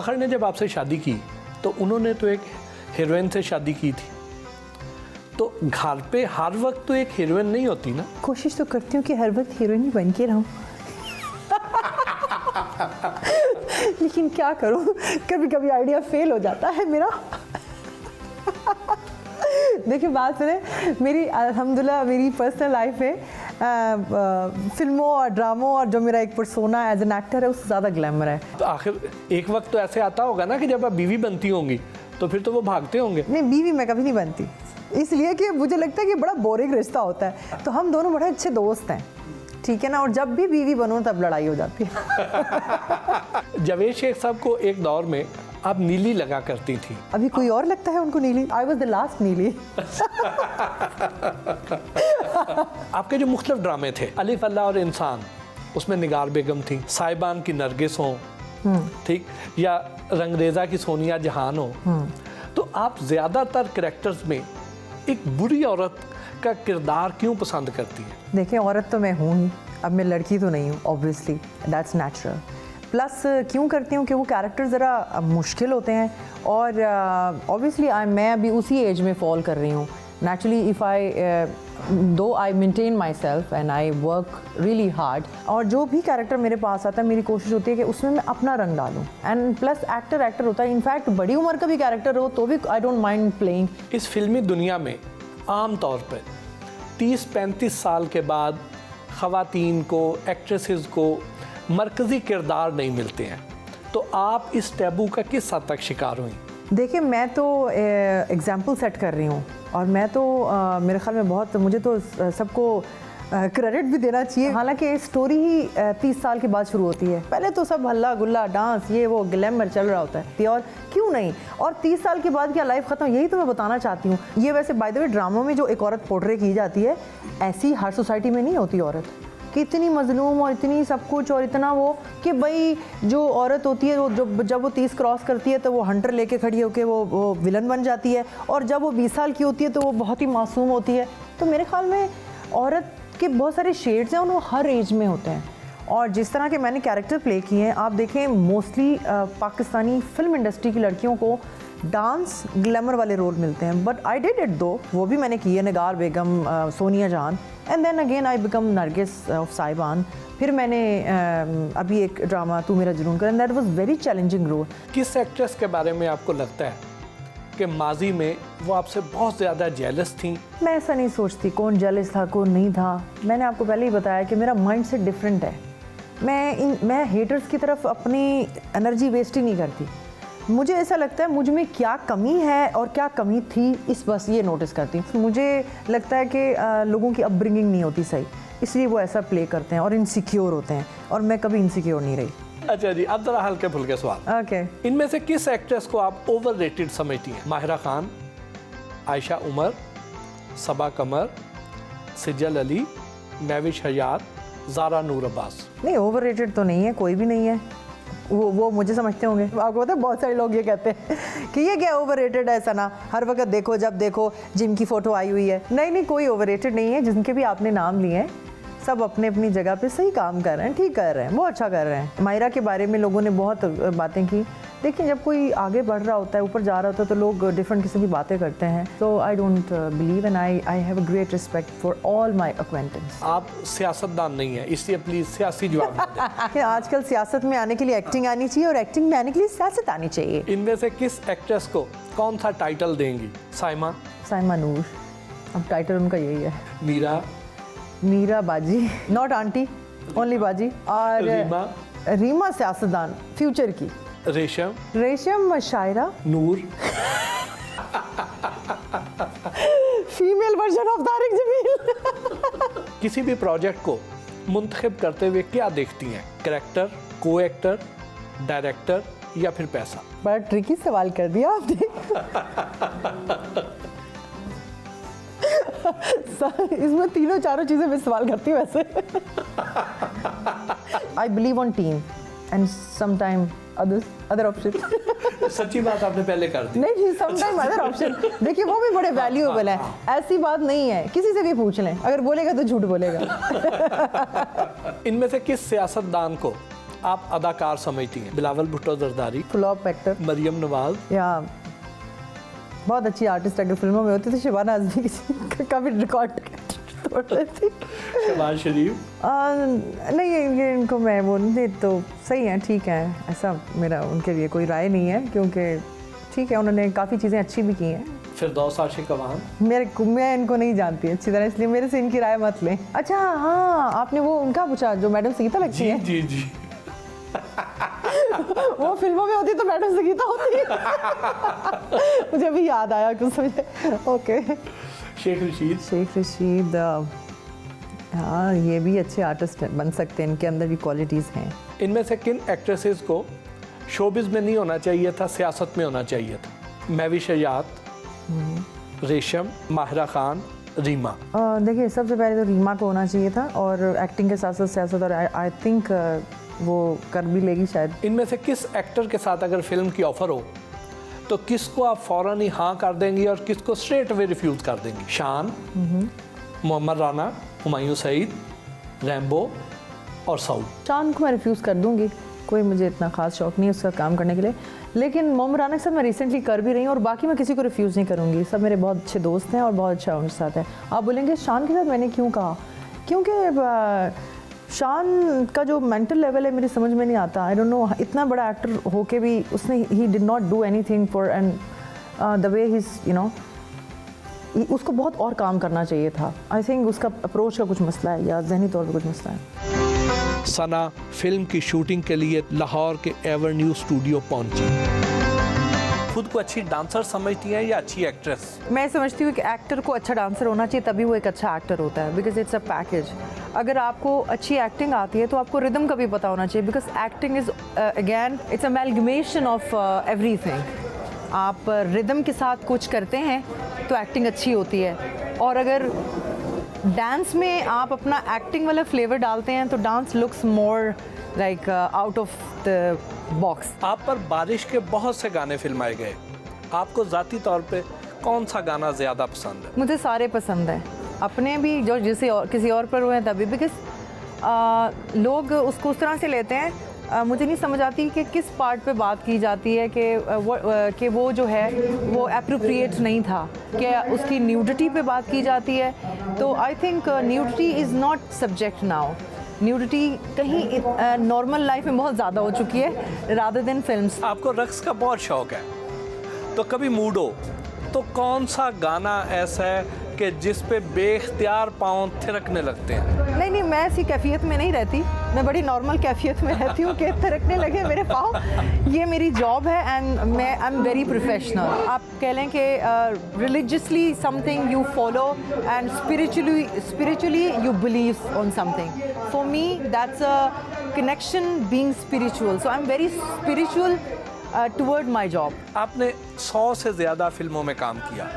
फ़खर ने जब आपसे शादी की तो उन्होंने तो एक हीरोइन से शादी की थी, तो घर पे हर वक्त तो एक हीरोइन नहीं होती ना। कोशिश तो करती हूँ कि हर वक्त हीरोइन ही बन के रहूँ लेकिन क्या करूँ, कभी कभी आइडिया फेल हो जाता है मेरा देखिए बात सुने, मेरी अल्हम्दुलिल्लाह मेरी पर्सनल लाइफ है फिल्मों और ड्रामों और जो मेरा एक पर्सोना एज एन एक्टर है उससे ज़्यादा ग्लैमर है। तो आखिर एक वक्त तो ऐसे आता होगा ना कि जब आप बीवी बनती होंगी तो फिर तो वो भागते होंगे। नहीं, बीवी मैं कभी नहीं बनती, इसलिए कि मुझे लगता है कि बड़ा बोरिंग रिश्ता होता है। तो हम दोनों बड़े अच्छे दोस्त हैं, ठीक है ना, और जब भी बीवी बनो तब लड़ाई हो जाती है जावेद शेख साहब को एक दौर में आप नीली लगा करती थी। अभी कोई और लगता है उनको नीली? आई वॉज द लास्ट नीली आपके जो मुख्तलिफ ड्रामे थे, अलिफ अल्लाह और इंसान, उसमें निगार बेगम थी, साहिबान की नरगिस हो, ठीक, या रंगरेज़ा की सोनिया जहान हो, तो आप ज़्यादातर करैक्टर्स में एक बुरी औरत का किरदार क्यों पसंद करती हैं? देखिए औरत तो मैं हूँ ही, अब मैं लड़की तो नहीं हूँ, ऑब्वियसली दैट्स नेचुरल। प्लस क्यों करती हूँ कि वो कैरेक्टर ज़रा मुश्किल होते हैं और ऑब्वियसली मैं अभी उसी एज में फॉल कर रही हूँ। नेचुरली इफ़ आई दो I maintain my self and I work really hard, और जो भी कैरेक्टर मेरे पास आता है मेरी कोशिश होती है कि उसमें मैं अपना रंग डालूँ। एंड प्लस एक्टर होता है, इनफैक्ट बड़ी उम्र का भी कैरेक्टर हो तो भी आई डोंट माइंड प्लेइंग। इस फिल्मी दुनिया में आम तौर पर 30-35 साल के बाद ख़वातीन को, एक्ट्रेसेस को मरकज़ी किरदार नहीं मिलते हैं, तो आप इस टैबू का किस हद तक शिकार हुई? देखिए मैं तो एग्जाम्पल सेट कर रही हूँ और मैं तो मेरे ख्याल में बहुत, मुझे तो सबको क्रेडिट भी देना चाहिए। हालांकि स्टोरी ही 30 साल के बाद शुरू होती है, पहले तो सब हल्ला गुल्ला डांस ये वो ग्लैमर चल रहा होता है, और क्यों नहीं, और 30 साल के बाद क्या लाइफ ख़त्म, यही तो मैं बताना चाहती हूँ। ये वैसे बाय द वे ड्रामों में जो एक औरत पोर्ट्रे की जाती है, ऐसी हर सोसाइटी में नहीं होती औरत कि इतनी मजलूम और इतनी सब कुछ और इतना वो कि भाई जो औरत होती है वो जब वो 30 क्रॉस करती है तो वो हंटर लेके खड़ी होकर वो विलन बन जाती है, और जब वो 20 साल की होती है तो वो बहुत ही मासूम होती है। तो मेरे ख्याल में औरत के बहुत सारे शेड्स हैं और वो हर एज में होते हैं, और जिस तरह के मैंने कैरेक्टर प्ले किए हैं, आप देखें मोस्टली पाकिस्तानी फिल्म इंडस्ट्री की लड़कियों को डांस ग्लैमर वाले रोल मिलते हैं, बट आई डिड इट दो, वो भी मैंने किए, निगार Begum, Sonia Jaan, and then again I become Nargis of Sahiban. फिर मैंने अभी एक ड्रामा तू मेरा जुनून कर, and that was very challenging role. किस एक्ट्रेस के बारे में आपको लगता है कि माजी में वो आपसे बहुत ज़्यादा जेलस थी? मैं ऐसा नहीं सोचती कौन जेलस था कौन नहीं था। मैंने आपको पहले ही बताया कि मेरा माइंड सेट डिफरेंट है। मैं हेटर्स की तरफ अपनी एनर्जी वेस्ट ही नहीं करती। मुझे ऐसा लगता है मुझ में क्या कमी है और क्या कमी थी, इस बस ये नोटिस करती हूँ। मुझे लगता है कि लोगों की अपब्रिंगिंग नहीं होती सही, इसलिए वो ऐसा प्ले करते हैं और इनसिक्योर होते हैं, और मैं कभी इनसिक्योर नहीं रही। अच्छा जी, अब जरा हल्के फुल्के सवाल। ओके। इनमें से किस एक्ट्रेस को आप ओवररेटेड समझती हैं? माहिरा खान, आयशा उमर, सबा कमर, सिजल अली, महविश हयात, ज़ारा नूर अब्बास? नहीं, ओवररेटेड तो नहीं है, कोई भी नहीं है। वो मुझे समझते होंगे, आपको पता है बहुत सारे लोग ये कहते हैं कि ये क्या ओवररेटेड है, ऐसा ना हर वक्त देखो, जब देखो जिम की फ़ोटो आई हुई है। नहीं, कोई ओवररेटेड नहीं है। जिनके भी आपने नाम लिए हैं सब अपने अपनी जगह पे सही काम कर रहे हैं, ठीक कर रहे हैं, बहुत अच्छा कर रहे हैं। मायरा के बारे में लोगों ने बहुत बातें की, लेकिन जब कोई आगे बढ़ रहा होता है, ऊपर जा रहा होता है, तो लोग डिफरेंट किस्म की बातें करते हैं। तो I don't believe and I have a great respect for all my acquaintance. आप सियासतदान नहीं है, इसलिए प्लीज सियासी जवाब न दें। आजकल सियासत में आने के लिए एक्टिंग आनी चाहिए और एक्टिंग में आने के लिए सियासत आनी चाहिए। इनमें से किस एक्ट्रेस को कौन सा टाइटल देंगी? साइमा नूर, अब टाइटल उनका यही है। मीरा बाजी, नॉट आंटी, ओनली बाजी। और रीमा सियासतदान फ्यूचर की। रेशम शायरा। Noor female version of Tariq Jameel. किसी भी प्रोजेक्ट को मुंतखब करते हुए क्या देखती हैं? कैरेक्टर, को एक्टर, डायरेक्टर या फिर पैसा? बड़ा ट्रिकी सवाल कर दिया आपने। इसमें तीनों चारों चीजें मैं सवाल करती हूँ वैसे। I believe on team and sometime other option. सच्ची बात आपने पहले कर दी। नहीं जी, समटाइम अदर ऑप्शन, देखिए वो भी बड़े वैल्यूएबल है, ऐसी बात नहीं है, किसी से भी पूछ लें, अगर बोलेगा तो झूठ बोलेगा। इनमें से किस सियासतदान को आप अदाकार समझती हैं? बिलावल भुट्टो जरदारी, फ्लॉप एक्टर, मरियम नवाज, या बहुत अच्छी आर्टिस्ट अगर फिल्मों में होती तो शबाना आजमी का भी रिकॉर्ड तोड़ देती। शहबाज शरीफ? नहीं, ये इनको मैं वो नहीं, तो सही है, ठीक है, ऐसा मेरा उनके लिए कोई राय नहीं है, क्योंकि ठीक है, उन्होंने काफ़ी चीज़ें अच्छी भी की हैं। फिरदौस आशिक अवान? मैं इनको नहीं जानती अच्छी तरह, इसलिए मेरे से इनकी राय मत लें। अच्छा हाँ, आपने वो उनका पूछा जो मैडम संगीता लगती है? जी जी। वो फिल्मों में होती तो मैडम संगीता होती। मुझे अभी याद आया कुछ मुझे। ओके। शेख रशीद? शेख रशीद, हाँ, ये भी अच्छे आर्टिस्ट बन सकते हैं, इनके अंदर भी क्वालिटीज़ हैं। इनमें से किन एक्ट्रेसेस को शोबिज़ में नहीं होना चाहिए था, सियासत में होना चाहिए था? महवी शजात, रेशम, माहिरा खान, रीमा? देखिए, सबसे पहले तो रीमा को होना चाहिए था, और एक्टिंग के साथ साथ सियासत, और आई थिंक वो कर भी लेगी शायद। इनमें से किस एक्टर के साथ अगर फिल्म की ऑफर हो तो किसको आप फ़ौरन ही हाँ कर देंगी और किसको स्ट्रेट अवे रिफ्यूज़ कर देंगी? शान, मोहम्मद राना, हुमायूं सईद, रैम्बो और सऊद? शान को मैं रिफ्यूज़ कर दूंगी, कोई मुझे इतना ख़ास शौक नहीं है उसका काम करने के लिए, लेकिन मोहम्मद राना के साथ मैं रिसेंटली कर भी रही हूँ, और बाकी मैं किसी को रिफ्यूज़ नहीं करूँगी, सब मेरे बहुत अच्छे दोस्त हैं और बहुत अच्छा उनके साथ है। आप बोलेंगे शान के साथ मैंने क्यों कहा, क्योंकि शान का जो मेंटल लेवल है मेरी समझ में नहीं आता। आई डोंट नो, इतना बड़ा एक्टर होके भी उसने he did not do anything for, and the way he is, you know, उसको बहुत और काम करना चाहिए था। आई थिंक उसका अप्रोच का कुछ मसला है, या जहनी तौर पर कुछ मसला है। सना फिल्म की शूटिंग के लिए लाहौर के एवरन्यू स्टूडियो पहुंची। खुद को अच्छी डांसर समझती हैं या अच्छी एक्ट्रेस? मैं समझती हूँ कि एक्टर को अच्छा डांसर होना चाहिए, तभी वो एक अच्छा एक्टर होता है, बिकॉज इट्स अ पैकेज। अगर आपको अच्छी एक्टिंग आती है तो आपको रिदम का भी पता होना चाहिए, because acting is again it's amalgamation of everything. आप रिदम के साथ कुछ करते हैं तो एक्टिंग अच्छी होती है, और अगर डांस में आप अपना एक्टिंग वाला फ्लेवर डालते हैं तो dance looks more like out of the box. आप पर बारिश के बहुत से गाने फिल्माए गए, आपको ज़ाती तौर पे कौन सा गाना ज़्यादा पसंद है? मुझे सारे पसंद हैं, अपने भी जो जिसे और किसी और पर हुए हैं तभी, बिकॉज लोग उसको उस तरह से लेते हैं। मुझे नहीं समझ आती कि किस पार्ट पे बात की जाती है कि वो जो है वो एप्रोप्रिएट नहीं था, क्या उसकी न्यूडिटी पे बात की जाती है। तो I think nudity is not subject now. Nudity कहीं नॉर्मल लाइफ में बहुत ज़्यादा हो चुकी है रादर देन फिल्म्स। आपको रक्स का बहुत शौक है, तो कभी मूड हो तो कौन सा गाना ऐसा है कि जिस पे बेख्तियार पाँव थिरकने लगते हैं? नहीं, मैं ऐसी कैफियत में नहीं रहती, मैं बड़ी नॉर्मल कैफियत में रहती हूँ कि थिरकने लगे मेरे पाँव। ये मेरी जॉब है, एंड मैं आई एम वेरी प्रोफेशनल। आप कह लें कि religiously something you follow, and spiritually you believe on something. For me that's a connection, being spiritual, so I'm very spiritual toward my job. आपने 100 से ज़्यादा फिल्मों में काम किया,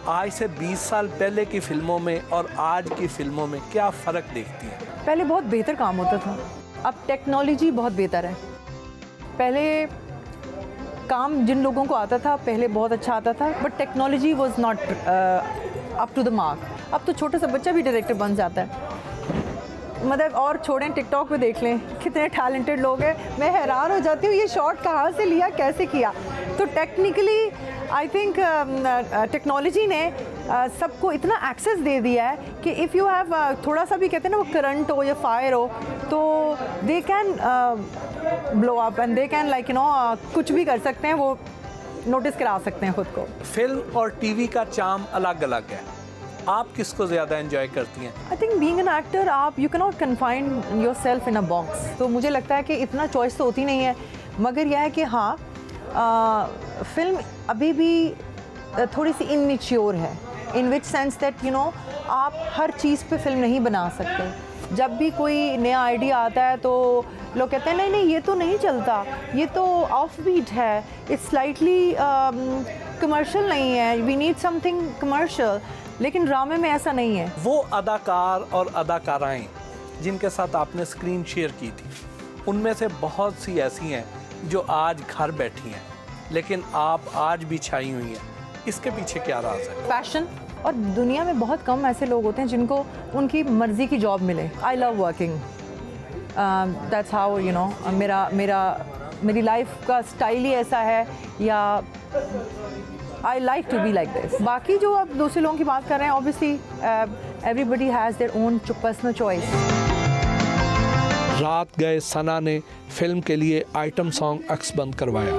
आज से 20 साल पहले की फिल्मों में और आज की फिल्मों में क्या फ़र्क देखती हैं? पहले बहुत बेहतर काम होता था, अब टेक्नोलॉजी बहुत बेहतर है। पहले काम जिन लोगों को आता था पहले बहुत अच्छा आता था, but technology was not up to the mark. अब तो छोटा सा बच्चा भी डायरेक्टर बन जाता है, मतलब और छोड़ें, टिकटॉक पे देख लें कितने टैलेंटेड लोग हैं। मैं हैरान हो जाती हूँ ये शॉट कहाँ से लिया, कैसे किया। तो टेक्निकली आई थिंक टेक्नोलॉजी ने सबको इतना एक्सेस दे दिया है कि इफ़ यू हैव थोड़ा सा भी कहते हैं ना, वो करंट हो या फायर हो, तो they can blow up and they can like you know कुछ भी कर सकते हैं, वो नोटिस करा सकते हैं खुद को। फिल्म और टीवी का चार्म अलग अलग है, आप किसको ज़्यादा एंजॉय करती हैं? I think being an actor आप you can not confine yourself in a box. तो मुझे लगता है कि इतना चॉइस तो होती नहीं है, मगर यह है कि हाँ, फिल्म अभी भी थोड़ी सी इनमेच्योर है, इन विच सेंस दैट यू नो आप हर चीज़ पे फिल्म नहीं बना सकते। जब भी कोई नया आइडिया आता है तो लोग कहते हैं नहीं नहीं ये तो नहीं चलता, ये तो ऑफ बीट है, इट्स स्लाइटली कमर्शियल नहीं है, वी नीड समथिंग कमर्शियल। लेकिन ड्रामे में ऐसा नहीं है। वो अदाकार और अदाकाराएं जिनके साथ आपने स्क्रीन शेयर की थी, उनमें से बहुत सी ऐसी हैं जो आज घर बैठी हैं, लेकिन आप आज भी छाई हुई हैं, इसके पीछे क्या राज है? पैशन। और दुनिया में बहुत कम ऐसे लोग होते हैं जिनको उनकी मर्ज़ी की जॉब मिले। I love working, that's how you know मेरी लाइफ का स्टाइल ही ऐसा है, या I like to be like this. बाकी जो आप दूसरे लोगों की बात कर रहे हैं, obviously everybody has their own personal choice. रात गए सना ने फिल्म के लिए आइटम सॉन्ग अक्स बंद करवाया।